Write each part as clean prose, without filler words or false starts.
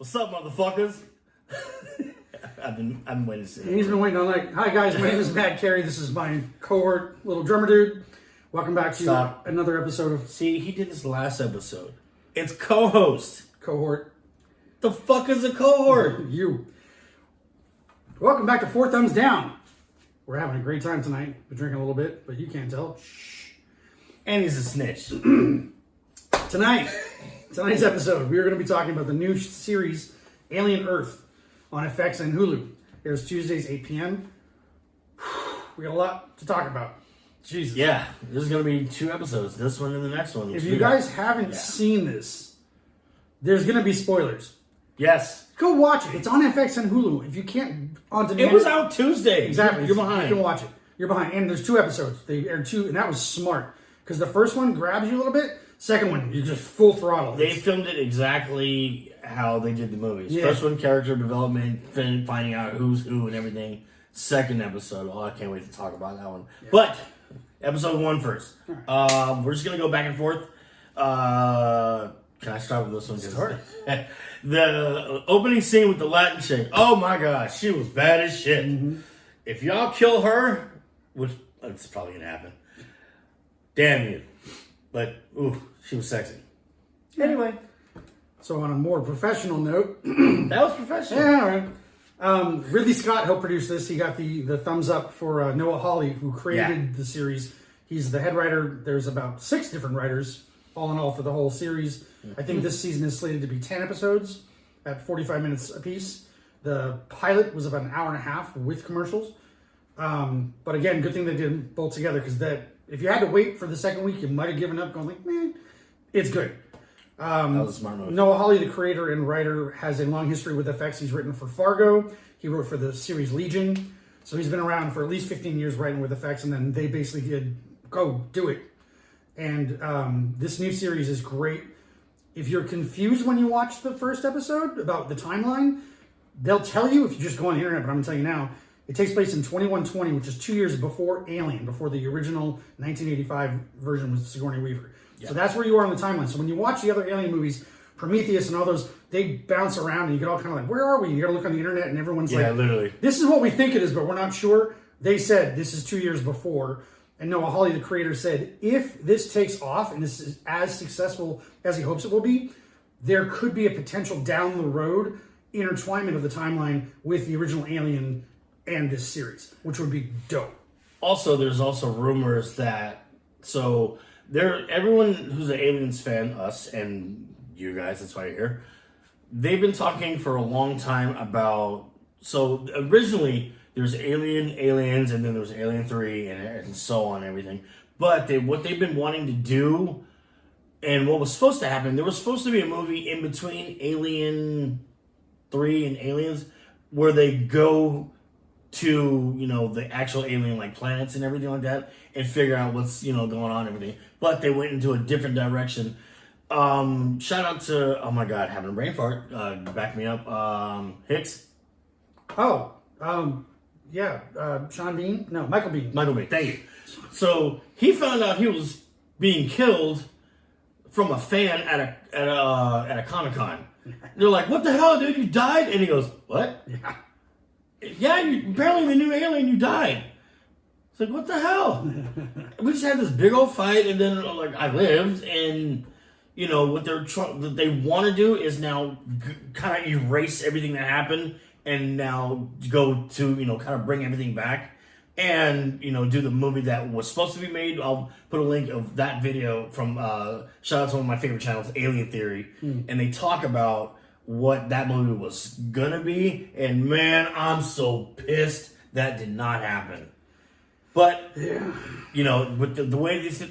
What's up, motherfuckers? I've been waiting to say He's been waiting all night. Hi guys, my name is Matt Carey. This is my cohort, little drummer dude. Welcome back to another episode of See, he did this last episode. It's co-host. Cohort. The fuck is a cohort? You. Welcome back to Four Thumbs Down. We're having a great time tonight. We're drinking a little bit, but you can't tell. Shh. And he's a snitch. Tonight's episode, we are going to be talking about the new series Alien Earth on FX and Hulu. Airs Tuesdays, 8 p.m. We got a lot to talk about. Jesus. Yeah, there's going to be 2 episodes. This one and the next one. If you guys haven't seen this, there's going to be spoilers. Yes. Go watch it. It's on FX and Hulu. If you can't, on demand. It was out Tuesday. Exactly. You're behind. You can watch it. You're behind. And there's 2 episodes. They aired 2, and that was smart. Because the first one grabs you a little bit. Second one, you're just full throttle. They filmed it exactly how they did the movies. Yeah. First one, character development, finding out who's who and everything. Second episode, I can't wait to talk about that one. Yeah. But, episode 1 first. We're just going to go back and forth. Can I start with this one? Start. The opening scene with the Latin chick. Oh my gosh, she was bad as shit. Mm-hmm. If y'all kill her, which it's probably going to happen, damn you. But, ooh, she was sexy. Anyway. So on a more professional note. That was professional. Yeah, all right. Ridley Scott helped produce this. He got the thumbs up for Noah Hawley, who created the series. He's the head writer. There's about 6 different writers, all in all, for the whole series. Mm-hmm. I think this season is slated to be 10 episodes at 45 minutes apiece. The pilot was about an hour and a half with commercials. But again, good thing they did them both together, because if you had to wait for the second week, you might have given up going like, meh. It's good. That was a smart move. Noah Hawley, the creator and writer, has a long history with FX. He's written for Fargo. He wrote for the series Legion. So he's been around for at least 15 years writing with FX, and then they basically did, go, do it. And this new series is great. If you're confused when you watch the first episode about the timeline, they'll tell you if you just go on the internet, but I'm going to tell you now. It takes place in 2120, which is 2 years before Alien, before the original 1985 version with Sigourney Weaver. Yep. So that's where you are on the timeline. So when you watch the other Alien movies, Prometheus and all those, they bounce around and you get all kind of like, where are we? You got to look on the internet and everyone's like, literally. This is what we think it is, but we're not sure. They said this is 2 years before. And Noah Hawley, the creator, said if this takes off and this is as successful as he hopes it will be, there could be a potential down the road intertwinement of the timeline with the original Alien and this series, which would be dope. Also, there's also rumors that everyone who's an Aliens fan, us and you guys, that's why you're here, they've been talking for a long time about. So originally there's Aliens, and then there was Alien 3, and so on, and everything. But what they've been wanting to do, and what was supposed to happen, there was supposed to be a movie in between Alien 3 and Aliens where they go to, the actual alien like planets and everything like that, and figure out what's, going on and everything. But they went into a different direction. Shout out to, oh my god, having a brain fart, back me up, Hicks. Sean Bean? No, Michael Bean. Michael Bean, thank you. So he found out he was being killed from a fan at a Comic-Con. They're like, what the hell, dude, you died? And he goes, what? Yeah, apparently the new alien, you died. It's like, what the hell? We just had this big old fight, and then I lived, and what they want to do is now kind of erase everything that happened, and now go to kind of bring everything back, and do the movie that was supposed to be made. I'll put a link of that video from shout out to one of my favorite channels, Alien Theory, and they talk about what that movie was gonna be, and man, I'm so pissed that did not happen. But with the way this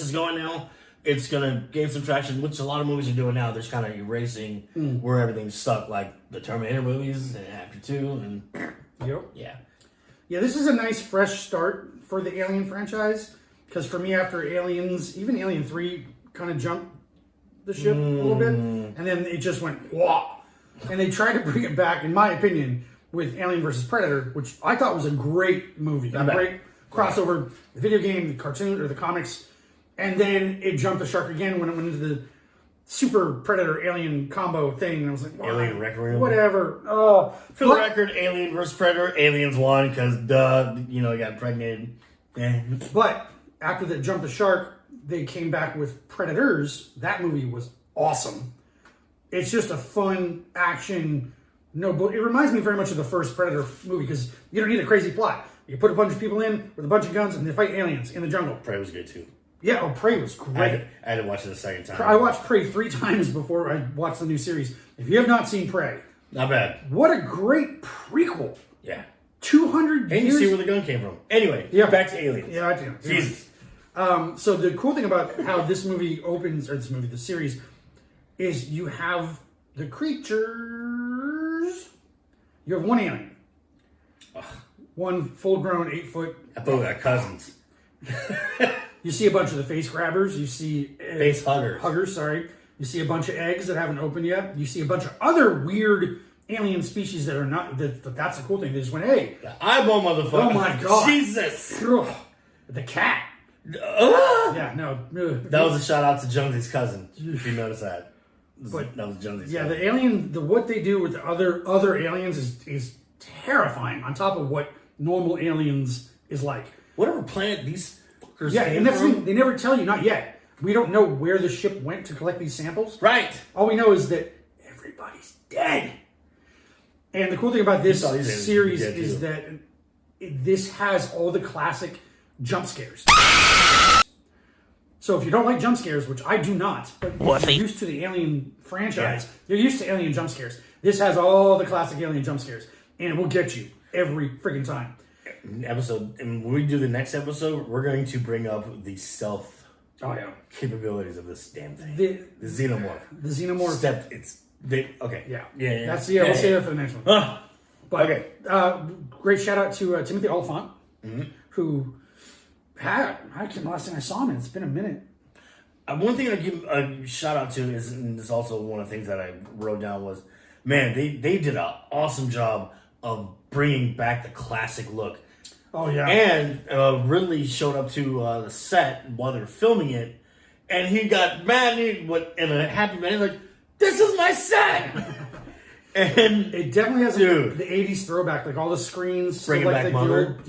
is going now, it's gonna gain some traction, which a lot of movies are doing now. They're just kind of erasing where everything's stuck, like the Terminator movies and After 2, and this is a nice fresh start for the Alien franchise, because for me, after Aliens, even Alien 3 kind of jumped the ship a little bit, and then it just went wah, and they tried to bring it back, in my opinion, with Alien vs. Predator, which I thought was a great movie, a great crossover, the video game, the cartoon, or the comics, and then it jumped the shark again when it went into super predator alien combo thing. And I was like, Alien Requiem. whatever. Oh, For the record, Alien vs Predator, Aliens won because he got impregnated. Eh. But after they jumped the shark, they came back with Predators. That movie was awesome. It's just a fun action. It reminds me very much of the first Predator movie because you don't need a crazy plot. You put a bunch of people in with a bunch of guns and they fight aliens in the jungle. Prey was good too. Yeah, Prey was great. I had to watch it a second time. I watched Prey 3 times before I watched the new series. If you have not seen Prey, not bad. what a great prequel. Yeah. 200 and years. you see where the gun came from. Anyway, back to Aliens. Yeah, I do. Jesus. So the cool thing about how this movie opens, or the series, is you have the creatures. You have one alien. Ugh. One full-grown 8-foot. I thought we got cousins. You see a bunch of the face grabbers. You see face huggers. Huggers, sorry. You see a bunch of eggs that haven't opened yet. You see a bunch of other weird alien species that are not. That's the cool thing. They just went, hey, the eyeball motherfucker. Oh my god, Jesus. Ugh. The cat. Yeah, no. That was a shout out to Jonesy's cousin. If you notice that. That was Jonesy's cousin. The alien. What they do with the other aliens is terrifying. On top of what normal aliens is like. Whatever planet these fuckers and that's the thing, they never tell you, not yet. We don't know where the ship went to collect these samples. Right. All we know is that everybody's dead. And the cool thing about this series is that this has all the classic jump scares. So if you don't like jump scares, which I do not, but if you're used to the Alien franchise, you're used to Alien jump scares. This has all the classic Alien jump scares. And it will get you every freaking time. And when we do the next episode, we're going to bring up the stealth capabilities of this damn thing. The xenomorph. The xenomorph. Yeah. We'll save that for the next one. Great shout out to Timothy Oliphant, who I can't remember last time I saw him. It's been a minute. One thing I give a shout out to is, and it's also one of the things that I wrote down was, man, they did an awesome job of bringing back the classic look. Oh, yeah. And Ridley showed up to the set while they were filming it, and he got mad in a happy man. He's like, this is my set! And it definitely has the 80s throwback, like all the screens. Bringing back Mother.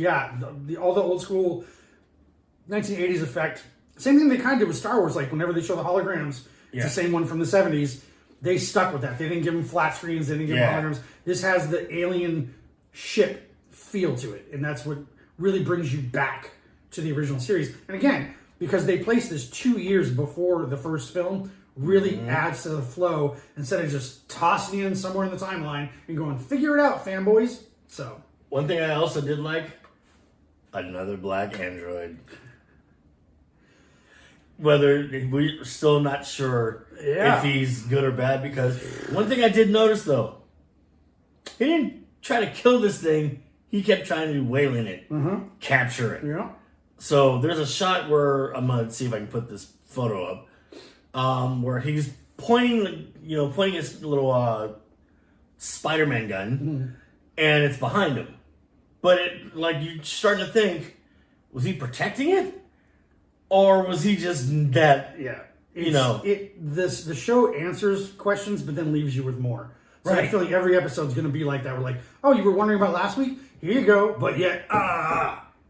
All the old school 1980s effect. Same thing they kind of did with Star Wars, like whenever they show the holograms, it's the same one from the 70s. They stuck with that. They didn't give them flat screens. They didn't give them holograms. This has the alien ship feel to it, and that's what really brings you back to the original series. And again, because they placed this 2 years before the first film, really adds to the flow instead of just tossing it in somewhere in the timeline and going, figure it out, fanboys. So one thing I also did like, another black android. Whether we're still not sure if he's good or bad, because one thing I did notice though, he didn't try to kill this thing. He kept trying to whale in it, capture it. Yeah. So there's a shot where I'm gonna see if I can put this photo up, where he's pointing his little Spider-Man gun, and it's behind him. But you're starting to think, was he protecting it? Or was he just that? Yeah, the show answers questions, but then leaves you with more. So I feel like every episode's going to be like that. We're like, oh, you were wondering about last week? Here you go. But yet,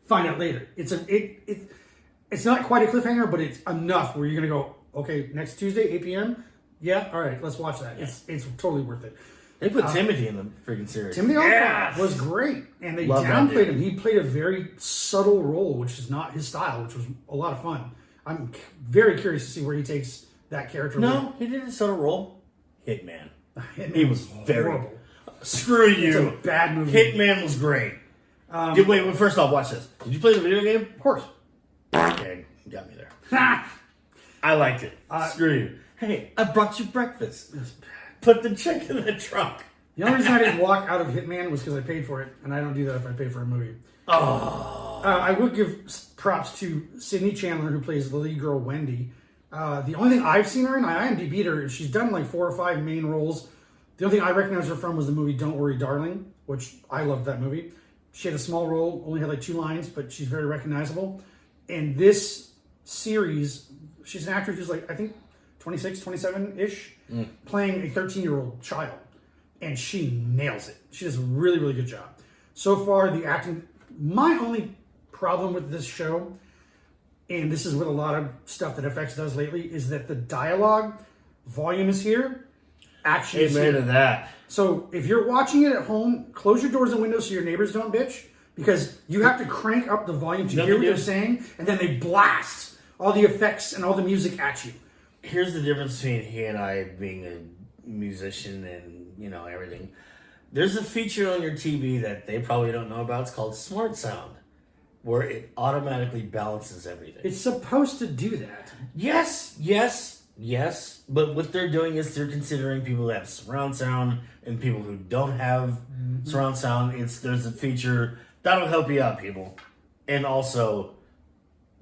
find out later. It's not quite a cliffhanger, but it's enough where you're going to go, okay, next Tuesday, 8 p.m. Yeah, all right, let's watch that. Yeah. It's totally worth it. They put Timothy in the freaking series. Timothy Oliphant was great, and they downplayed him. He played a very subtle role, which is not his style, which was a lot of fun. I'm very curious to see where he takes that character. No, he did a subtle role. Hitman. He was very horrible. Screw you. It's a bad movie. Hitman was great. Wait, first off, watch this. Did you play the video game? Of course. Okay, you got me there. I liked it. Screw you. Hey, I brought you breakfast. Put the chick in the trunk. The only reason I didn't walk out of Hitman was because I paid for it, and I don't do that if I pay for a movie. I would give props to Sydney Chandler, who plays the lead girl, Wendy. The only thing I've seen her in, I IMDb'd her, she's done like 4 or 5 main roles. The only thing I recognize her from was the movie Don't Worry, Darling, which I loved that movie. She had a small role, only had like 2 lines, but she's very recognizable. And this series, she's an actress who's like, I think, 26, 27-ish, playing a 13-year-old child. And she nails it. She does a really, really good job. So far, the acting... My only problem with this show, and this is with a lot of stuff that FX does lately, is that the dialogue volume is here, action is Amen here. to that. So if you're watching it at home, close your doors and windows so your neighbors don't bitch, because you have to crank up the volume to hear what they're saying, and then they blast all the effects and all the music at you. Here's the difference between he and I being a musician and, you know, everything. There's a feature on your TV that they probably don't know about. It's called Smart Sound, where it automatically balances everything. It's supposed to do that. Yes. But what they're doing is they're considering people that have surround sound and people who don't have surround sound. There's a feature that'll help you out, people. And also,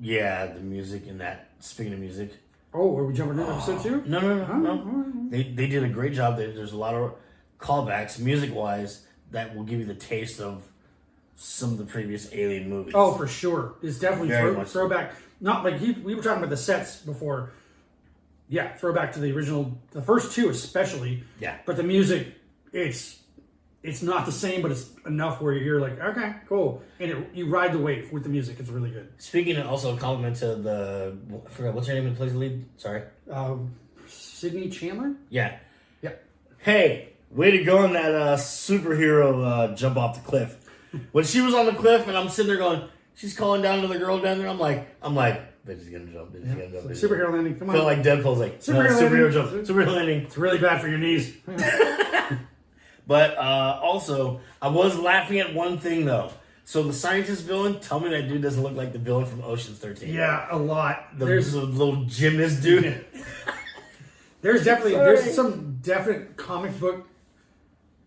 yeah, the music in that. Speaking of music, Oh, are we jumping into episode 2? no. They did a great job. There's a lot of callbacks, music-wise, that will give you the taste of some of the previous Alien movies. Oh, for sure. It's definitely Very much so. throwback. Not like we were talking about the sets before. Yeah, throwback to the original, the first two especially. Yeah. But the music, it's not the same, but it's enough where you're like, okay, cool. And you ride the wave with the music. It's really good. Speaking of, also a compliment to I forgot, what's her name that plays the lead? Sorry. Sydney Chandler? Yeah. Yep. Hey, way to go on that superhero jump off the cliff. When she was on the cliff and I'm sitting there going, she's calling down to the girl down there, I'm like, bitch is gonna jump, bitch is gonna jump. It's like superhero landing. Come on. Felt like Deadpool's like, Superhero superhero landing. jump, superhero landing. It's really bad for your knees. But also, I was laughing at one thing though. So the scientist villain, tell me that dude doesn't look like the villain from Ocean's 13. Yeah, a lot. There's a little gymnast dude. There's definitely Sorry. there's some definite comic book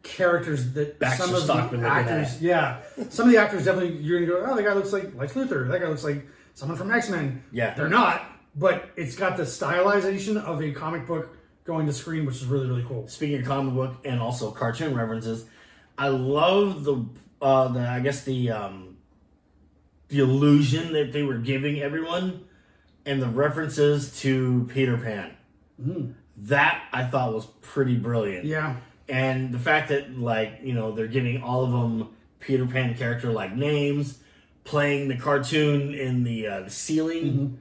characters that Baxter some of Stockman the looking actors, at. yeah, some of the actors definitely you're gonna go, oh, that guy looks like Lex Luthor. That guy looks like someone from X-Men. Yeah. They're not, but it's got the stylization of a comic book going to screen, which is really, really cool. Speaking of comic book and also cartoon references, I love the illusion that they were giving everyone and the references to Peter Pan. That I thought was pretty brilliant. Yeah. And the fact that, like, you know, they're giving all of them Peter Pan character like names, playing the cartoon in the ceiling,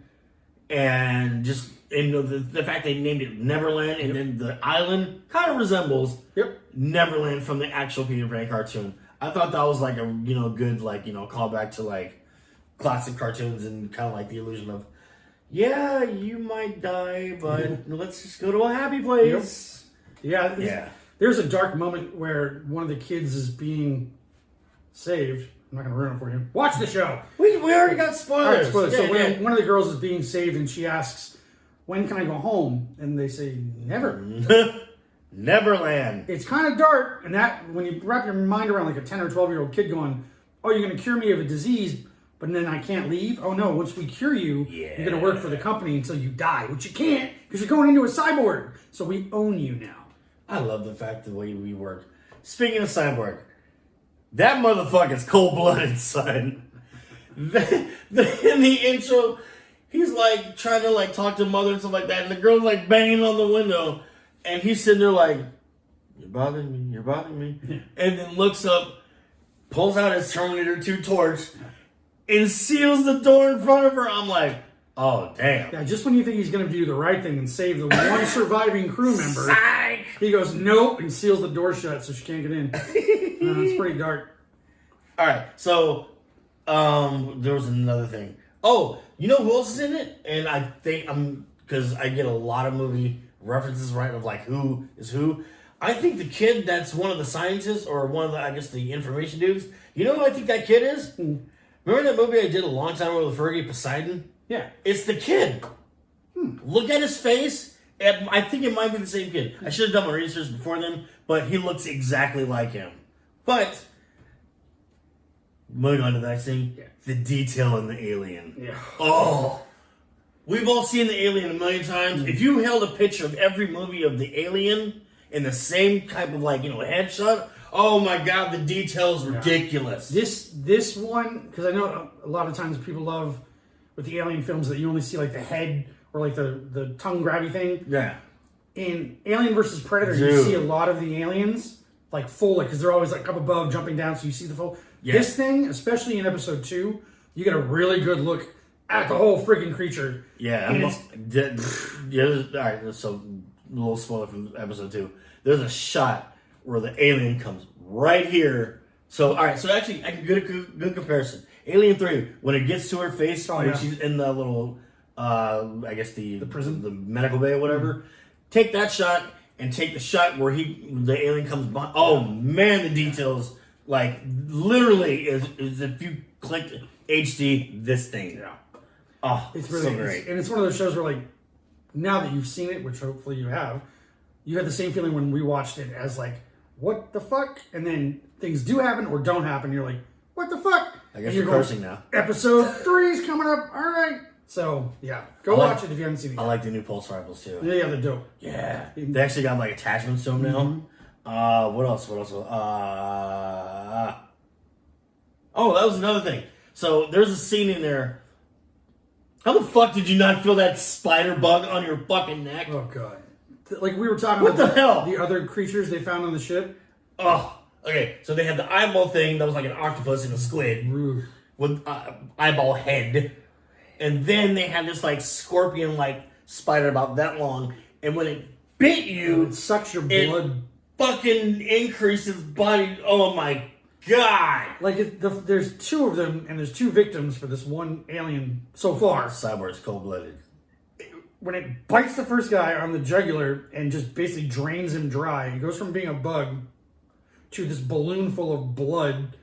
and just the fact they named it Neverland, and then the island kind of resembles Neverland from the actual Peter Pan cartoon. I thought that was like a good callback to like classic cartoons and kind of like the illusion of, yeah, you might die, but let's just go to a happy place. Yeah. There's a dark moment where one of the kids is being saved. I'm not going to ruin it for you. Watch the show. We already got All spoilers. right, spoilers. Yeah, So when one of the girls is being saved and she asks, when can I go home? And they say, never. Neverland. It's kind of dark, and that when you wrap your mind around like a 10 or 12-year-old kid going, oh, you're going to cure me of a disease, but then I can't leave? Oh, no, once we cure you, you're going to work for the company until you die, which you can't because you're going into a cyborg. So we own you now. I love the fact the way we work. Speaking of Cyborg, that motherfucker's cold-blooded, son. In the intro, he's like trying to like talk to mother and stuff like that, and the girl's like banging on the window, and he's sitting there like, "You're bothering me," and then looks up, pulls out his Terminator 2 torch, and seals the door in front of her. I'm like, oh damn! Yeah, just when you think he's going to do the right thing and save the one surviving crew member, Psych! he goes, nope, and seals the door shut so she can't get in. It's pretty dark. All right, so there was another thing. Oh, you know who else is in it? And I think because I get a lot of movie references, right, of like who is who. I think the kid that's one of the scientists or one of the information dudes. You know who I think that kid is? Remember that movie I did a long time ago with Fergie, Poseidon? Yeah. It's the kid. Look at his face. I think it might be the same kid. I should have done my research before then, but he looks exactly like him. But moving on to the next thing, the detail in the alien. Yeah. Oh, we've all seen the alien a million times. If you held a picture of every movie of the alien in the same type of headshot, oh my god, the detail is ridiculous. This one, because I know a lot of times people love with the alien films that you only see like the head or like the tongue grabby thing. Yeah. In Alien versus Predator, you Dude. see a lot of the aliens like full, because they're always like up above, jumping down, so you see the full. Yeah. This thing, especially in episode 2, you get a really good look at the whole freaking creature. Yeah. And All right, so a little spoiler from episode 2. There's a shot where the alien comes right here. So, all right, so actually, I can get a good comparison. Alien 3, when it gets to her face, when she's in the little, I guess the prison? the medical bay or whatever, take that shot and take the shot where the alien comes by. Oh, man, the details, like, literally, is if you clicked HD, this thing. Yeah. Oh, It's really so great. And it's one of those shows where, like, now that you've seen it, which hopefully you have, you had the same feeling when we watched it as, like, what the fuck? And then things do happen or don't happen. You're like, what the fuck? I guess And you're going, cursing now. Episode 3 is coming up. All right. So, yeah. Go watch it if you haven't seen it I yet. like the new Pulse Rifles, too. Yeah, they're dope. Yeah. They actually got, like, attachments to them now. What else? Oh, that was another thing. So, there's a scene in there. How the fuck did you not feel that spider bug on your fucking neck? Oh, God. Like we were talking What about the hell? the other creatures they found on the ship. Oh, okay. So they had the eyeball thing that was like an octopus and a squid Ooh. with eyeball head, and then they had this like scorpion-like spider about that long, and when it bit you, It sucks your it blood. fucking increases body. Oh my god! Like, there's 2 of them, and there's 2 victims for this one alien so far. Cyborg's cold-blooded. When it bites the first guy on the jugular and just basically drains him dry, it goes from being a bug to this balloon full of blood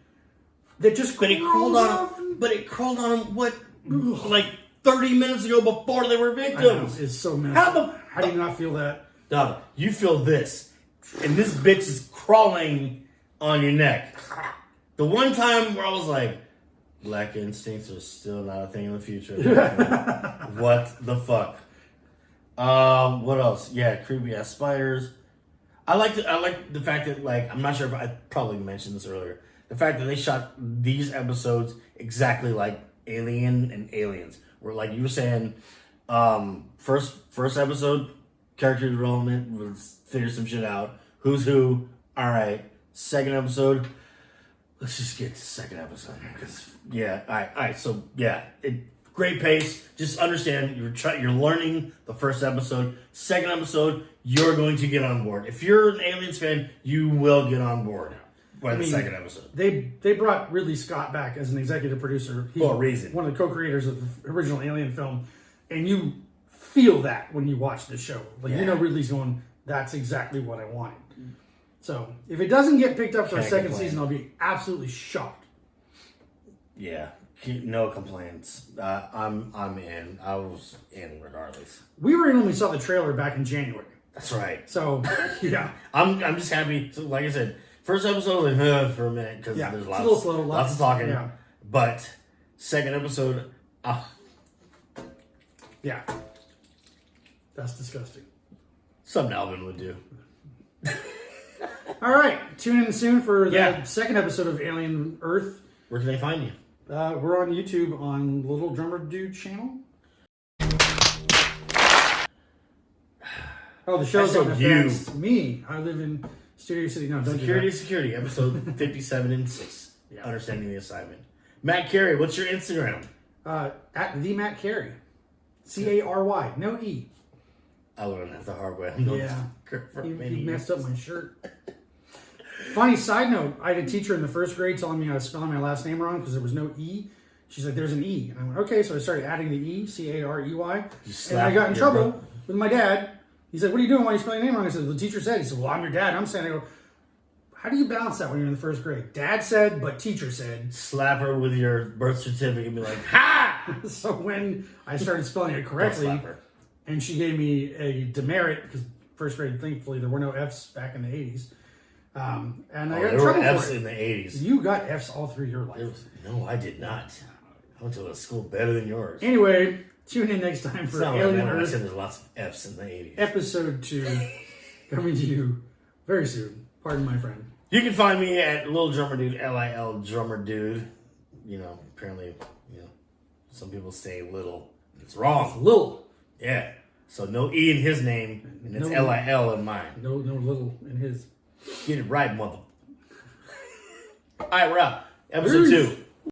that just But it crawled off. on him. But it crawled on him. What? Like 30 minutes ago, before they were I know, victims. it's so messed How up. the- How do you not feel that? Dog, you feel this, and this bitch is crawling on your neck. The one time where I was like, black instincts are still not a thing in the future. What the fuck? What else? Yeah, creepy ass spiders. I like the fact that, like, I'm not sure if I probably mentioned this earlier. The fact that they shot these episodes exactly like Alien and Aliens, where, like you were saying, first episode, character development, let's figure some shit out. Who's who? All right. Second episode, let's just get to the second episode, because all right. So great pace. Just understand you're learning the first episode. Second episode, you're going to get on board. If you're an Aliens fan, you will get on board by the second episode. They brought Ridley Scott back as an executive producer. He's For a reason. one of the co-creators of the original Alien film, and you feel that when you watch the show. Like, you know Ridley's going, that's exactly what I wanted. So if it doesn't get picked up for a Can't second complain. season, I'll be absolutely shocked. Yeah, no complaints. I'm in. I was in regardless. We were in when we saw the trailer back in January. That's right. So, yeah. I'm just happy. So, like I said, first episode was like for a minute because Yeah, there's it's a lots, little slow, lots of talking. yeah. But second episode, Yeah. That's disgusting. something Alvin would do. All right. Tune in soon for the Yeah. second episode of Alien Earth. Where can they find you? We're on YouTube on Little Drummer Dude channel. Oh, the show's I on said FX. Me. I live in Studio City. No, don't do Security, episode 57 and 6. Yeah. Understanding the assignment. Matt Carey, what's your Instagram? that. At the Matt Carey. Cary. No E. I learned that the hard way. Yeah. For You many messed years. up my shirt. Funny side note, I had a teacher in the first grade telling me I was spelling my last name wrong because there was no E. She's like, there's an E. And I went, okay. So I started adding the E, Carey. And I got in your trouble bro- with my dad. He said, what are you doing? Why are you spelling your name wrong? I said, the teacher said. He said, well, I'm your dad. I'm saying, I go, how do you balance that when you're in the first grade? Dad said, but teacher said. Slap her with your birth certificate and be like, ha! So when I started spelling it correctly, Slap her. and she gave me a demerit, because first grade, thankfully, there were no Fs back in the 80s. And I got in There were trouble F's for it. in the 80s. You got Fs all through your life. No, I did not. I went to a school better than yours. Anyway, tune in next time It's for not like Alien that when I Earth said there's lots of F's in the 80s. episode 2 coming to you very soon. Pardon my friend. You can find me at Lil Drummer Dude, Lil Drummer Dude. You know, apparently, some people say little. It's wrong. Lil. Yeah. So no E in his name, and it's No. Lil in mine. No little in his. Get it right, mother. All right, we're out. Episode 2.